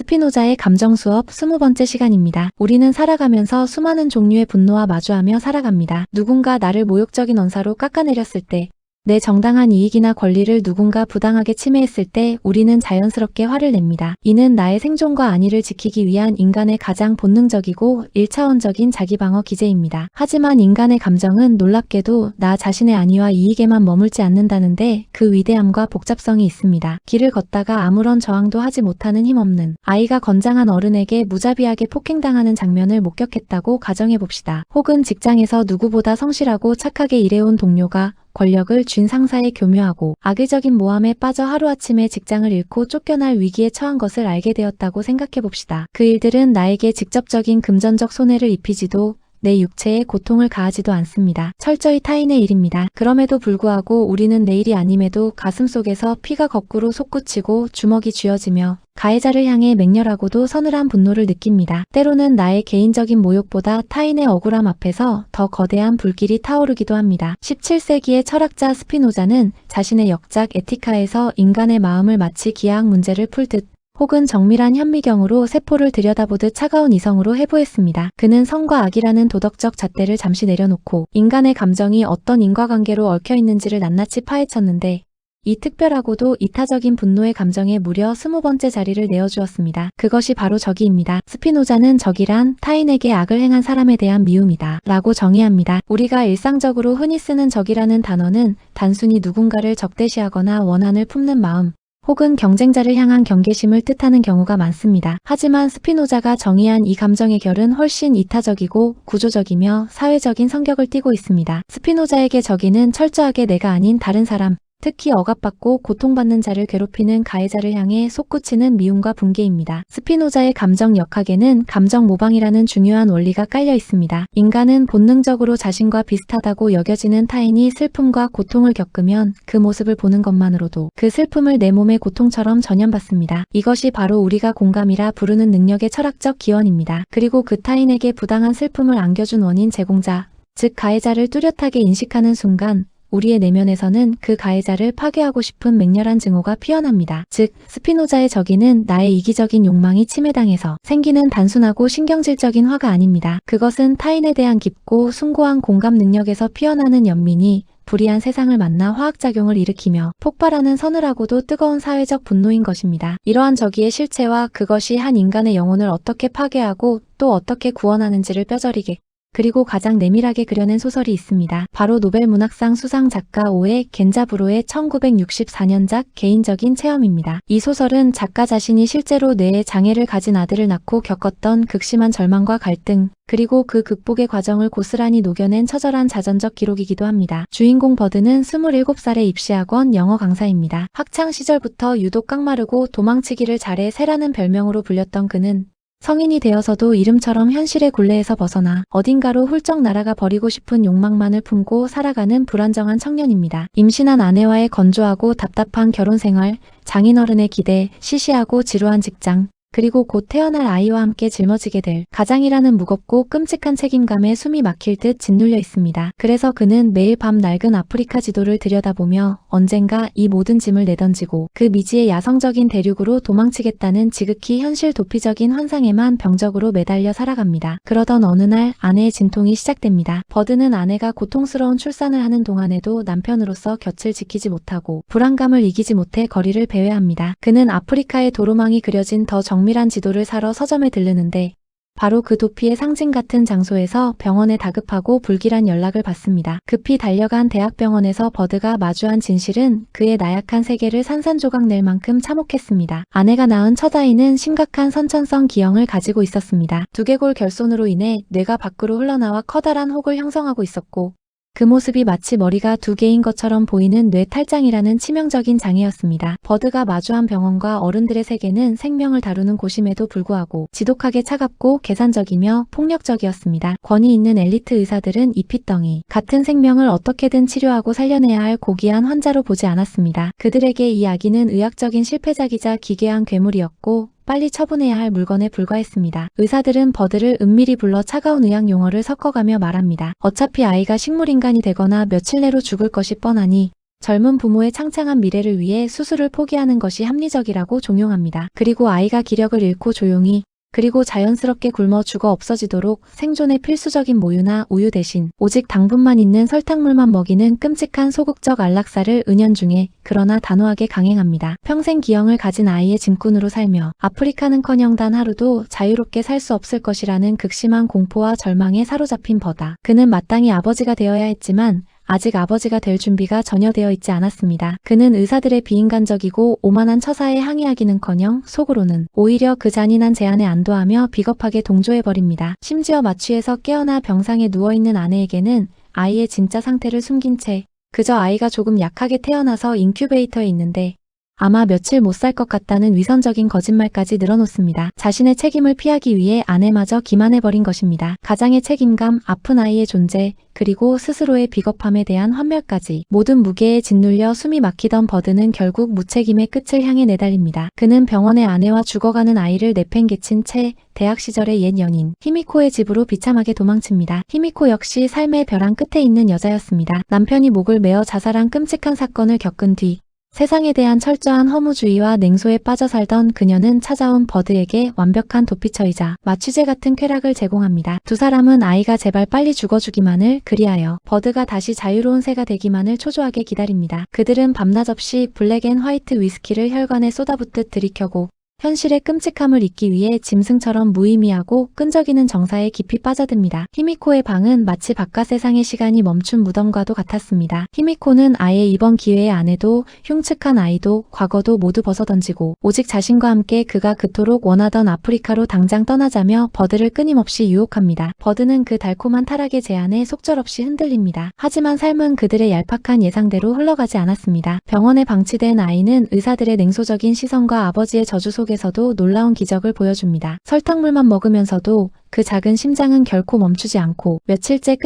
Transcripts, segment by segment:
스피노자의 감정 수업 20번째 시간입니다. 우리는 살아가면서 수많은 종류의 분노와 마주하며 살아갑니다. 누군가 나를 모욕적인 언사로 깎아내렸을 때, 내 정당한 이익이나 권리를 누군가 부당하게 침해했을 때 우리는 자연스럽게 화를 냅니다. 이는 나의 생존과 안위를 지키기 위한 인간의 가장 본능적이고 1차원적인 자기방어 기제입니다. 하지만 인간의 감정은 놀랍게도 나 자신의 안위와 이익에만 머물지 않는다는데 그 위대함과 복잡성이 있습니다. 길을 걷다가 아무런 저항도 하지 못하는 힘없는 아이가 건장한 어른에게 무자비하게 폭행당하는 장면을 목격했다고 가정해봅시다. 혹은 직장에서 누구보다 성실하고 착하게 일해온 동료가 권력을 쥔 상사에 교묘하고 악의적인 모함에 빠져 하루아침에 직장을 잃고 쫓겨날 위기에 처한 것을 알게 되었다고 생각해봅시다. 그 일들은 나에게 직접적인 금전적 손해를 입히지도 내 육체에 고통을 가하지도 않습니다. 철저히 타인의 일입니다. 그럼에도 불구하고 우리는 내 일이 아님에도 가슴속에서 피가 거꾸로 솟구치고 주먹이 쥐어지며 가해자를 향해 맹렬하고도 서늘한 분노를 느낍니다. 때로는 나의 개인적인 모욕보다 타인의 억울함 앞에서 더 거대한 불길이 타오르기도 합니다. 17세기의 철학자 스피노자는 자신의 역작 에티카에서 인간의 마음을 마치 기하학 문제를 풀듯 혹은 정밀한 현미경으로 세포를 들여다보듯 차가운 이성으로 해부했습니다. 그는 선과 악이라는 도덕적 잣대를 잠시 내려놓고 인간의 감정이 어떤 인과관계로 얽혀있는지를 낱낱이 파헤쳤는데 이 특별하고도 이타적인 분노의 감정에 무려 20번째 자리를 내어주었습니다. 그것이 바로 적이입니다. 스피노자는 적이란 타인에게 악을 행한 사람에 대한 미움이다 라고 정의합니다. 우리가 일상적으로 흔히 쓰는 적이라는 단어는 단순히 누군가를 적대시하거나 원한을 품는 마음 혹은 경쟁자를 향한 경계심을 뜻하는 경우가 많습니다. 하지만 스피노자가 정의한 이 감정의 결은 훨씬 이타적이고 구조적이며 사회적인 성격을 띠고 있습니다. 스피노자에게 적이는 철저하게 내가 아닌 다른 사람, 특히 억압받고 고통받는 자를 괴롭히는 가해자를 향해 솟구치는 미움과 분개입니다. 스피노자의 감정 역학에는 감정 모방이라는 중요한 원리가 깔려 있습니다. 인간은 본능적으로 자신과 비슷하다고 여겨지는 타인이 슬픔과 고통을 겪으면 그 모습을 보는 것만으로도 그 슬픔을 내 몸의 고통처럼 전염받습니다. 이것이 바로 우리가 공감이라 부르는 능력의 철학적 기원입니다. 그리고 그 타인에게 부당한 슬픔을 안겨준 원인 제공자, 즉 가해자를 뚜렷하게 인식하는 순간 우리의 내면에서는 그 가해자를 파괴하고 싶은 맹렬한 증오가 피어납니다. 즉, 스피노자의 적이는 나의 이기적인 욕망이 침해당해서 생기는 단순하고 신경질적인 화가 아닙니다. 그것은 타인에 대한 깊고 숭고한 공감 능력에서 피어나는 연민이 불의한 세상을 만나 화학작용을 일으키며 폭발하는 서늘하고도 뜨거운 사회적 분노인 것입니다. 이러한 적의의 실체와 그것이 한 인간의 영혼을 어떻게 파괴하고 또 어떻게 구원하는지를 뼈저리게 그리고 가장 내밀하게 그려낸 소설이 있습니다. 바로 노벨문학상 수상 작가 오에 겐자부로의 1964년작 개인적인 체험입니다. 이 소설은 작가 자신이 실제로 뇌에 장애를 가진 아들을 낳고 겪었던 극심한 절망과 갈등, 그리고 그 극복의 과정을 고스란히 녹여낸 처절한 자전적 기록이기도 합니다. 주인공 버드는 27살의 입시학원 영어 강사입니다. 학창 시절부터 유독 깡마르고 도망치기를 잘해 새라는 별명으로 불렸던 그는 성인이 되어서도 이름처럼 현실의 굴레에서 벗어나 어딘가로 훌쩍 날아가 버리고 싶은 욕망만을 품고 살아가는 불안정한 청년입니다. 임신한 아내와의 건조하고 답답한 결혼 생활, 장인어른의 기대, 시시하고 지루한 직장, 그리고 곧 태어날 아이와 함께 짊어지게 될 가장이라는 무겁고 끔찍한 책임감에 숨이 막힐 듯 짓눌려 있습니다. 그래서 그는 매일 밤 낡은 아프리카 지도를 들여다보며 언젠가 이 모든 짐을 내던지고 그 미지의 야성적인 대륙으로 도망치겠다는 지극히 현실 도피적인 환상에만 병적으로 매달려 살아갑니다. 그러던 어느 날 아내의 진통이 시작됩니다. 버드는 아내가 고통스러운 출산을 하는 동안에도 남편으로서 곁을 지키지 못하고 불안감을 이기지 못해 거리를 배회합니다. 그는 아프리카의 도로망이 그려진 더 정밀한 지도를 사러 서점에 들르는데 바로 그 도피의 상징 같은 장소에서 병원에 다급하고 불길한 연락을 받습니다. 급히 달려간 대학병원에서 버드가 마주한 진실은 그의 나약한 세계를 산산조각 낼 만큼 참혹했습니다. 아내가 낳은 첫 아이는 심각한 선천성 기형을 가지고 있었습니다. 두개골 결손으로 인해 뇌가 밖으로 흘러나와 커다란 혹을 형성하고 있었고 그 모습이 마치 머리가 두 개인 것처럼 보이는 뇌탈장이라는 치명적인 장애였습니다. 버드가 마주한 병원과 어른들의 세계는 생명을 다루는 곳임에도 불구하고 지독하게 차갑고 계산적이며 폭력적이었습니다. 권위 있는 엘리트 의사들은 이 핏덩이 같은 생명을 어떻게든 치료하고 살려내야 할 고귀한 환자로 보지 않았습니다. 그들에게 이 아기는 의학적인 실패작이자 기괴한 괴물이었고 빨리 처분해야 할 물건에 불과했습니다. 의사들은 버드를 은밀히 불러 차가운 의학 용어를 섞어가며 말합니다. 어차피 아이가 식물인간이 되거나 며칠 내로 죽을 것이 뻔하니 젊은 부모의 창창한 미래를 위해 수술을 포기하는 것이 합리적이라고 종용합니다. 그리고 아이가 기력을 잃고 조용히 그리고 자연스럽게 굶어 죽어 없어지도록 생존에 필수적인 모유나 우유 대신 오직 당분만 있는 설탕물만 먹이는 끔찍한 소극적 안락사를 은연중에 그러나 단호하게 강행합니다. 평생 기형을 가진 아이의 짐꾼으로 살며 아프리카는커녕 단 하루도 자유롭게 살 수 없을 것이라는 극심한 공포와 절망에 사로잡힌 버다. 그는 마땅히 아버지가 되어야 했지만 아직 아버지가 될 준비가 전혀 되어 있지 않았습니다. 그는 의사들의 비인간적이고 오만한 처사에 항의하기는커녕 속으로는 오히려 그 잔인한 제안에 안도하며 비겁하게 동조해버립니다. 심지어 마취에서 깨어나 병상에 누워있는 아내에게는 아이의 진짜 상태를 숨긴 채 그저 아이가 조금 약하게 태어나서 인큐베이터에 있는데 아마 며칠 못 살 것 같다는 위선적인 거짓말까지 늘어놓습니다. 자신의 책임을 피하기 위해 아내마저 기만해버린 것입니다. 가장의 책임감, 아픈 아이의 존재, 그리고 스스로의 비겁함에 대한 환멸까지 모든 무게에 짓눌려 숨이 막히던 버드는 결국 무책임의 끝을 향해 내달립니다. 그는 병원의 아내와 죽어가는 아이를 내팽개친 채 대학 시절의 옛 연인 히미코의 집으로 비참하게 도망칩니다. 히미코 역시 삶의 벼랑 끝에 있는 여자였습니다. 남편이 목을 메어 자살한 끔찍한 사건을 겪은 뒤 세상에 대한 철저한 허무주의와 냉소에 빠져 살던 그녀는 찾아온 버드에게 완벽한 도피처이자 마취제 같은 쾌락을 제공합니다. 두 사람은 아이가 제발 빨리 죽어주기만을 그리하여 버드가 다시 자유로운 새가 되기만을 초조하게 기다립니다. 그들은 밤낮 없이 블랙 앤 화이트 위스키를 혈관에 쏟아붓듯 들이켜고 현실의 끔찍함을 잊기 위해 짐승처럼 무의미하고 끈적이는 정사에 깊이 빠져듭니다. 히미코의 방은 마치 바깥 세상의 시간이 멈춘 무덤과도 같았습니다. 히미코는 아예 이번 기회에 아내도 흉측한 아이도 과거도 모두 벗어던지고 오직 자신과 함께 그가 그토록 원하던 아프리카로 당장 떠나자며 버드를 끊임없이 유혹합니다. 버드는 그 달콤한 타락의 제안에 속절없이 흔들립니다. 하지만 삶은 그들의 얄팍한 예상대로 흘러가지 않았습니다. 병원에 방치된 아이는 의사들의 냉소적인 시선과 아버지의 저주 속에서도 놀라운 기적을 보여줍니다. 설탕물만 먹으면서도 그 작은 심장은 결코 멈추지 않고 며칠째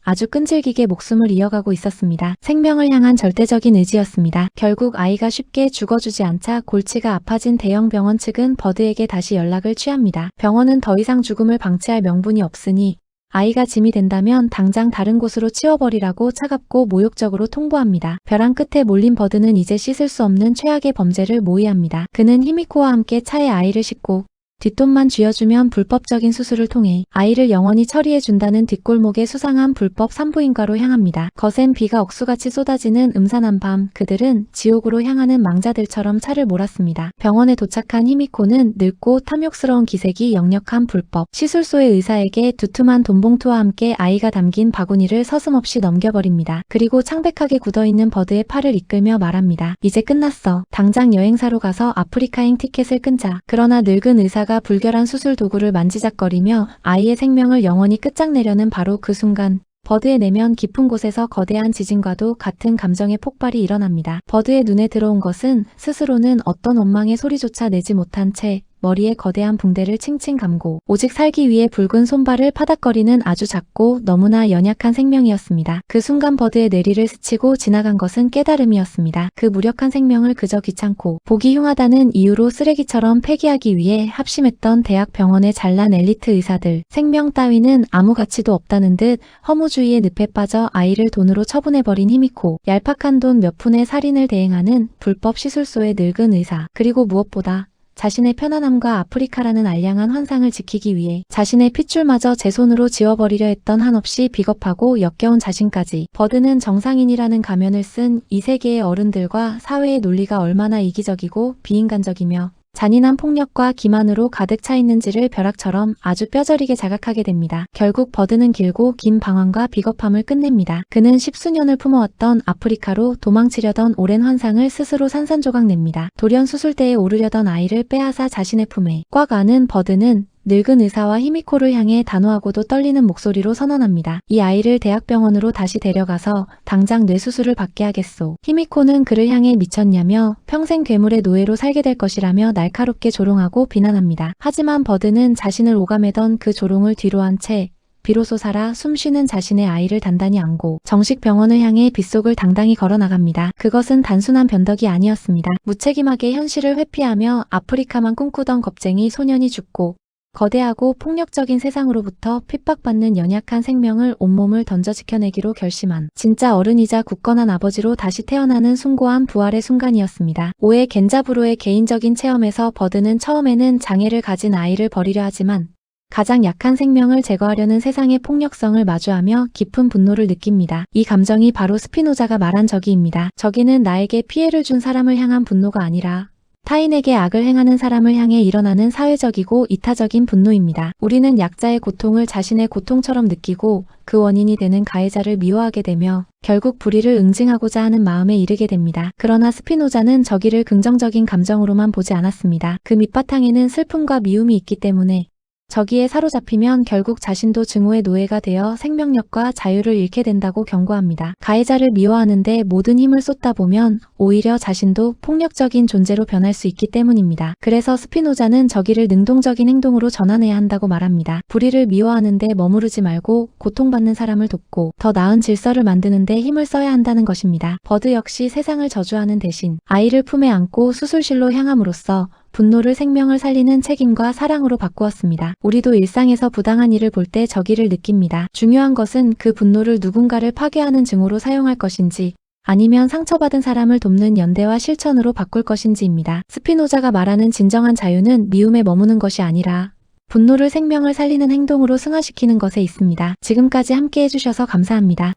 아주 끈질기게 목숨을 이어가고 있었습니다. 생명을 향한 절대적인 의지였습니다. 결국 아이가 쉽게 죽어주지 않자 골치가 아파진 대형 병원 측은 버드에게 다시 연락을 취합니다. 병원은 더 이상 죽음을 방치할 명분이 없으니 아이가 짐이 된다면 당장 다른 곳으로 치워버리라고 차갑고 모욕적으로 통보합니다. 벼랑 끝에 몰린 버드는 이제 씻을 수 없는 최악의 범죄를 모의합니다. 그는 히미코와 함께 차에 아이를 싣고 뒷돈만 쥐어주면 불법적인 수술을 통해 아이를 영원히 처리해준다는 뒷골목의 수상한 불법 산부인과로 향합니다. 거센 비가 억수같이 쏟아지는 음산한 밤 그들은 지옥으로 향하는 망자들처럼 차를 몰았습니다. 병원에 도착한 히미코는 늙고 탐욕스러운 기색이 역력한 불법 시술소의 의사에게 두툼한 돈봉투와 함께 아이가 담긴 바구니를 서슴없이 넘겨버립니다. 그리고 창백하게 굳어있는 버드의 팔을 이끌며 말합니다. 이제 끝났어. 당장 여행사로 가서 아프리카행 티켓을 끊자. 그러나 늙은 의사가 불결한 수술 도구를 만지작거리며 아이의 생명을 영원히 끝장내려는 바로 그 순간 버드의 내면 깊은 곳에서 거대한 지진과도 같은 감정의 폭발이 일어납니다. 버드의 눈에 들어온 것은 스스로는 어떤 원망의 소리조차 내지 못한 채 머리에 거대한 붕대를 칭칭 감고 오직 살기 위해 붉은 손발을 파닥거리는 아주 작고 너무나 연약한 생명이었습니다. 그 순간 버드의 뇌리를 스치고 지나간 것은 깨달음이었습니다. 그 무력한 생명을 그저 귀찮고 보기 흉하다는 이유로 쓰레기처럼 폐기하기 위해 합심했던 대학 병원의 잘난 엘리트 의사들. 생명 따위는 아무 가치도 없다는 듯 허무주의의 늪에 빠져 아이를 돈으로 처분해버린 히미코. 얄팍한 돈 몇 푼의 살인을 대행하는 불법 시술소의 늙은 의사. 그리고 무엇보다 자신의 편안함과 아프리카라는 알량한 환상을 지키기 위해 자신의 핏줄마저 제 손으로 지워버리려 했던 한없이 비겁하고 역겨운 자신까지. 버드는 정상인이라는 가면을 쓴 이 세계의 어른들과 사회의 논리가 얼마나 이기적이고 비인간적이며 잔인한 폭력과 기만으로 가득 차 있는지를 벼락처럼 아주 뼈저리게 자각하게 됩니다. 결국 버드는 길고 긴 방황과 비겁함을 끝냅니다. 그는 십수년을 품어왔던 아프리카로 도망치려던 오랜 환상을 스스로 산산조각 냅니다. 돌연 수술대에 오르려던 아이를 빼앗아 자신의 품에 꽉 안은 버드는 늙은 의사와 히미코를 향해 단호하고도 떨리는 목소리로 선언합니다. 이 아이를 대학병원으로 다시 데려가서 당장 뇌수술을 받게 하겠소. 히미코는 그를 향해 미쳤냐며 평생 괴물의 노예로 살게 될 것이라며 날카롭게 조롱하고 비난합니다. 하지만 버드는 자신을 오가매던 그 조롱을 뒤로한 채 비로소 살아 숨쉬는 자신의 아이를 단단히 안고 정식 병원을 향해 빗속을 당당히 걸어나갑니다. 그것은 단순한 변덕이 아니었습니다. 무책임하게 현실을 회피하며 아프리카만 꿈꾸던 겁쟁이 소년이 죽고 거대하고 폭력적인 세상으로부터 핍박받는 연약한 생명을 온몸을 던져 지켜내기로 결심한 진짜 어른이자 굳건한 아버지로 다시 태어나는 숭고한 부활의 순간이었습니다. 5회 겐자부로의 개인적인 체험에서 버드는 처음에는 장애를 가진 아이를 버리려 하지만 가장 약한 생명을 제거하려는 세상의 폭력성을 마주하며 깊은 분노를 느낍니다. 이 감정이 바로 스피노자가 말한 저기입니다. 저기는 나에게 피해를 준 사람을 향한 분노가 아니라 타인에게 악을 행하는 사람을 향해 일어나는 사회적이고 이타적인 분노입니다. 우리는 약자의 고통을 자신의 고통처럼 느끼고 그 원인이 되는 가해자를 미워하게 되며 결국 불의를 응징하고자 하는 마음에 이르게 됩니다. 그러나 스피노자는 저기를 긍정적인 감정으로만 보지 않았습니다. 그 밑바탕에는 슬픔과 미움이 있기 때문에 저기에 사로잡히면 결국 자신도 증오의 노예가 되어 생명력과 자유를 잃게 된다고 경고합니다. 가해자를 미워하는데 모든 힘을 쏟다 보면 오히려 자신도 폭력적인 존재로 변할 수 있기 때문입니다. 그래서 스피노자는 저기를 능동적인 행동으로 전환해야 한다고 말합니다. 불의를 미워하는데 머무르지 말고 고통받는 사람을 돕고 더 나은 질서를 만드는데 힘을 써야 한다는 것입니다. 버드 역시 세상을 저주하는 대신 아이를 품에 안고 수술실로 향함으로써 분노를 생명을 살리는 책임과 사랑으로 바꾸었습니다. 우리도 일상에서 부당한 일을 볼 때 저기를 느낍니다. 중요한 것은 그 분노를 누군가를 파괴하는 증오로 사용할 것인지 아니면 상처받은 사람을 돕는 연대와 실천으로 바꿀 것인지입니다. 스피노자가 말하는 진정한 자유는 미움에 머무는 것이 아니라 분노를 생명을 살리는 행동으로 승화시키는 것에 있습니다. 지금까지 함께 해주셔서 감사합니다.